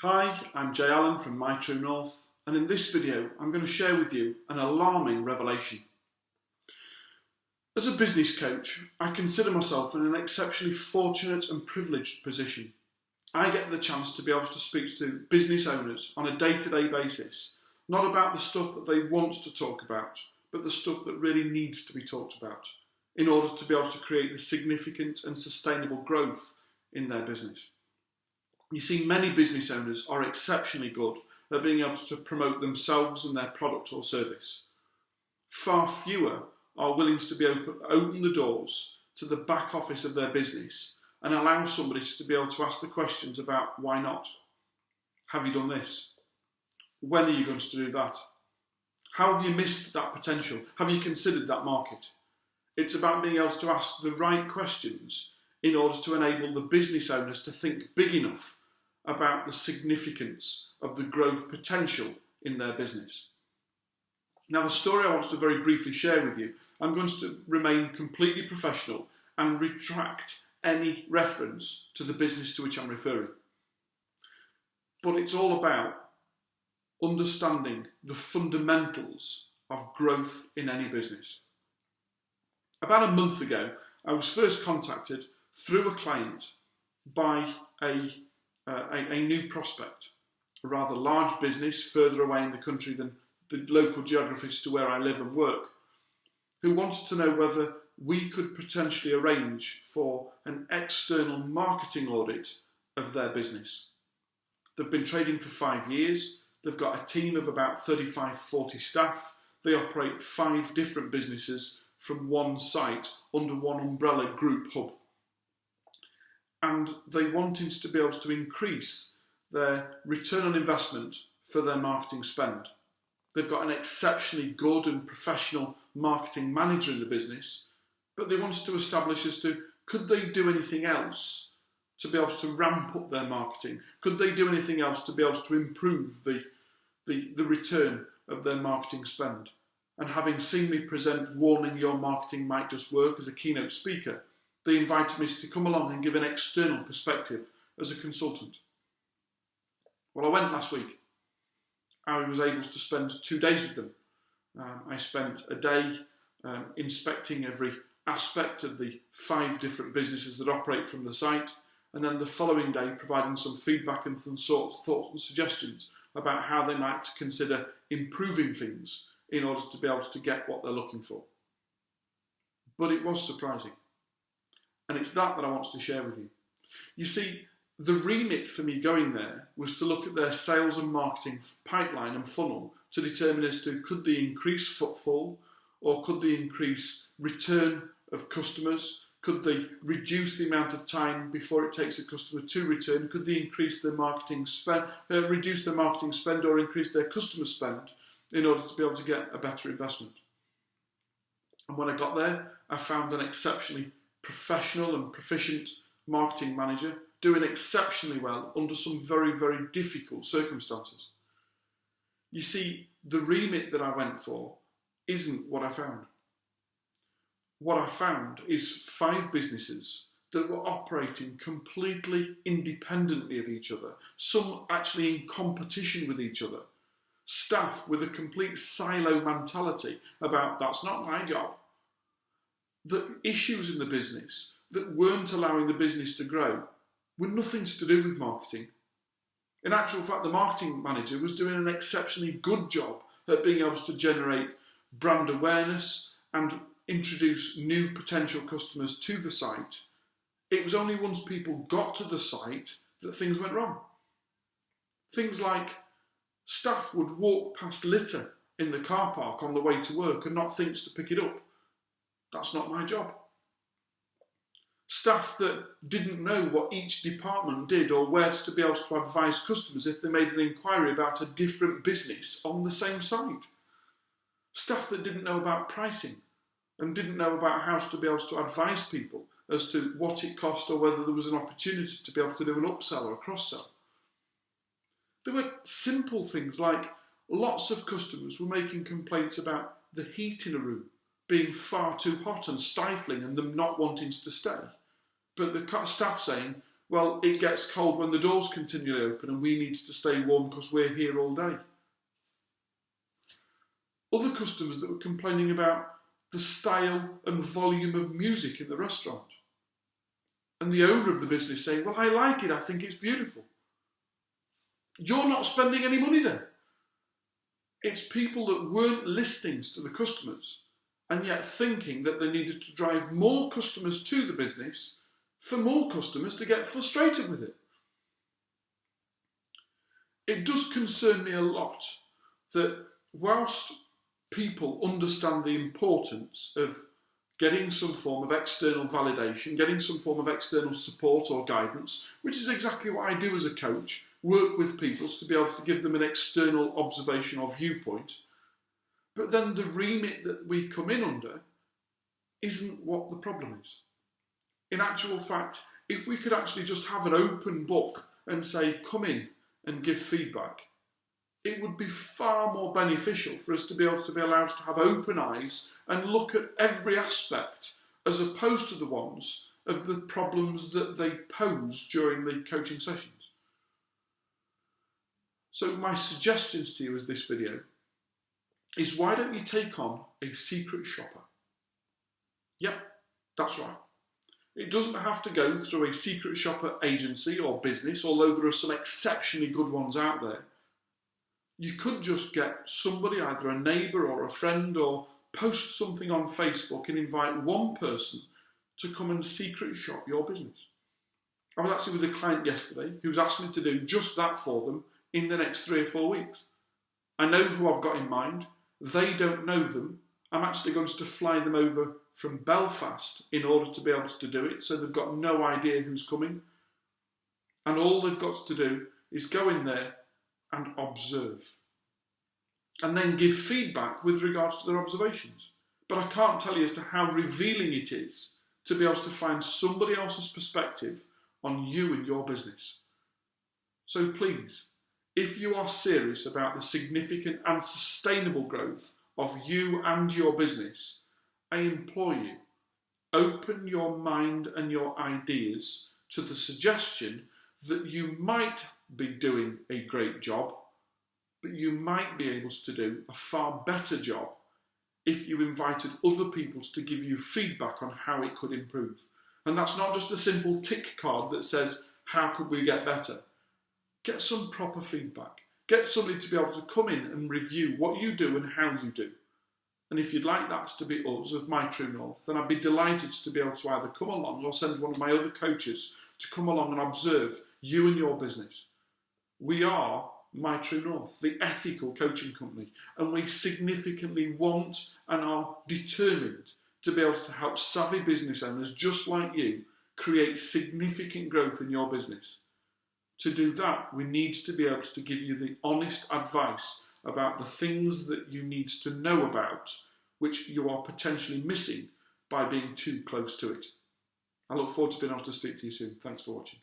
Hi, I'm Jay Allen from My True North, and in this video I'm going to share with you an alarming revelation. As a business coach, I consider myself in an exceptionally fortunate and privileged position. I get the chance to be able to speak to business owners on a day-to-day basis, not about the stuff that they want to talk about, but the stuff that really needs to be talked about, in order to be able to create the significant and sustainable growth in their business. You see, many business owners are exceptionally good at being able to promote themselves and their product or service. Far fewer are willing to be open the doors to the back office of their business and allow somebody to be able to ask the questions about why not. Have you done this? When are you going to do that? How have you missed that potential? Have you considered that market? It's about being able to ask the right questions in order to enable the business owners to think big enough about the significance of the growth potential in their business. Now, the story I want to very briefly share with you, I'm going to remain completely professional and retract any reference to the business to which I'm referring. But it's all about understanding the fundamentals of growth in any business. About a month ago, I was first contacted through a client by a new prospect, a rather large business further away in the country than the local geographies to where I live and work, who wanted to know whether we could potentially arrange for an external marketing audit of their business. They've been trading for 5 years, they've got a team of about 35-40 staff, they operate 5 different businesses from one site under one umbrella group hub. And they wanted to be able to increase their return on investment for their marketing spend. They've got an exceptionally good and professional marketing manager in the business, but they wanted to establish as to could they do anything else to be able to ramp up their marketing? Could they do anything else to be able to improve the return of their marketing spend? And having seen me present Warning Your Marketing Might Just Work as a keynote speaker, they invited me to come along and give an external perspective as a consultant. Well, I went last week. I was able to spend 2 days with them. I spent a day inspecting every aspect of the 5 different businesses that operate from the site, and then the following day providing some feedback and some thoughts and suggestions about how they might consider improving things in order to be able to get what they're looking for. But it was surprising. And it's that I want to share with you. You see, the remit for me going there was to look at their sales and marketing pipeline and funnel to determine as to could they increase footfall or could they increase return of customers? Could they reduce the amount of time before it takes a customer to return? Could they increase their marketing spend, reduce their marketing spend or increase their customer spend in order to be able to get a better investment? And when I got there, I found an exceptionally professional and proficient marketing manager doing exceptionally well under some very, very difficult circumstances. You see, the remit that I went for isn't what I found. What I found is 5 businesses that were operating completely independently of each other, some actually in competition with each other, staff with a complete silo mentality about that's not my job. The issues in the business that weren't allowing the business to grow were nothing to do with marketing. In actual fact, the marketing manager was doing an exceptionally good job at being able to generate brand awareness and introduce new potential customers to the site. It was only once people got to the site that things went wrong. Things like staff would walk past litter in the car park on the way to work and not think to pick it up. That's not my job. Staff that didn't know what each department did or where to be able to advise customers if they made an inquiry about a different business on the same site. Staff that didn't know about pricing and didn't know about how to be able to advise people as to what it cost or whether there was an opportunity to be able to do an upsell or a cross-sell. There were simple things like lots of customers were making complaints about the heat in a room being far too hot and stifling and them not wanting to stay. But the staff saying, well, it gets cold when the doors continually open and we need to stay warm because we're here all day. Other customers that were complaining about the style and volume of music in the restaurant. And the owner of the business saying, well, I like it, I think it's beautiful. You're not spending any money there. It's people that weren't listening to the customers and yet thinking that they needed to drive more customers to the business for more customers to get frustrated with it. It does concern me a lot that whilst people understand the importance of getting some form of external validation, getting some form of external support or guidance, which is exactly what I do as a coach, work with people to be able to give them an external observation or viewpoint. But then the remit that we come in under isn't what the problem is. In actual fact, if we could actually just have an open book and say, come in and give feedback, it would be far more beneficial for us to be able to be allowed to have open eyes and look at every aspect as opposed to the ones of the problems that they pose during the coaching sessions. So my suggestions to you as this video is, why don't you take on a secret shopper? Yep, that's right. It doesn't have to go through a secret shopper agency or business, although there are some exceptionally good ones out there. You could just get somebody, either a neighbour or a friend, or post something on Facebook and invite one person to come and secret shop your business. I was actually with a client yesterday who's asked me to do just that for them in the next 3 or 4 weeks. I know who I've got in mind. They don't know them. I'm actually going to fly them over from Belfast in order to be able to do it, so they've got no idea who's coming. And all they've got to do is go in there and observe, and then give feedback with regards to their observations. But I can't tell you as to how revealing it is to be able to find somebody else's perspective on you and your business. So please, if you are serious about the significant and sustainable growth of you and your business, I implore you, open your mind and your ideas to the suggestion that you might be doing a great job, but you might be able to do a far better job if you invited other people to give you feedback on how it could improve. And that's not just a simple tick card that says, how could we get better? Get some proper feedback. Get somebody to be able to come in and review what you do and how you do. And if you'd like that to be us of My True North, then I'd be delighted to be able to either come along or send one of my other coaches to come along and observe you and your business. We are My True North, the ethical coaching company, and we significantly want and are determined to be able to help savvy business owners just like you create significant growth in your business. To do that, we need to be able to give you the honest advice about the things that you need to know about, which you are potentially missing by being too close to it. I look forward to being able to speak to you soon. Thanks for watching.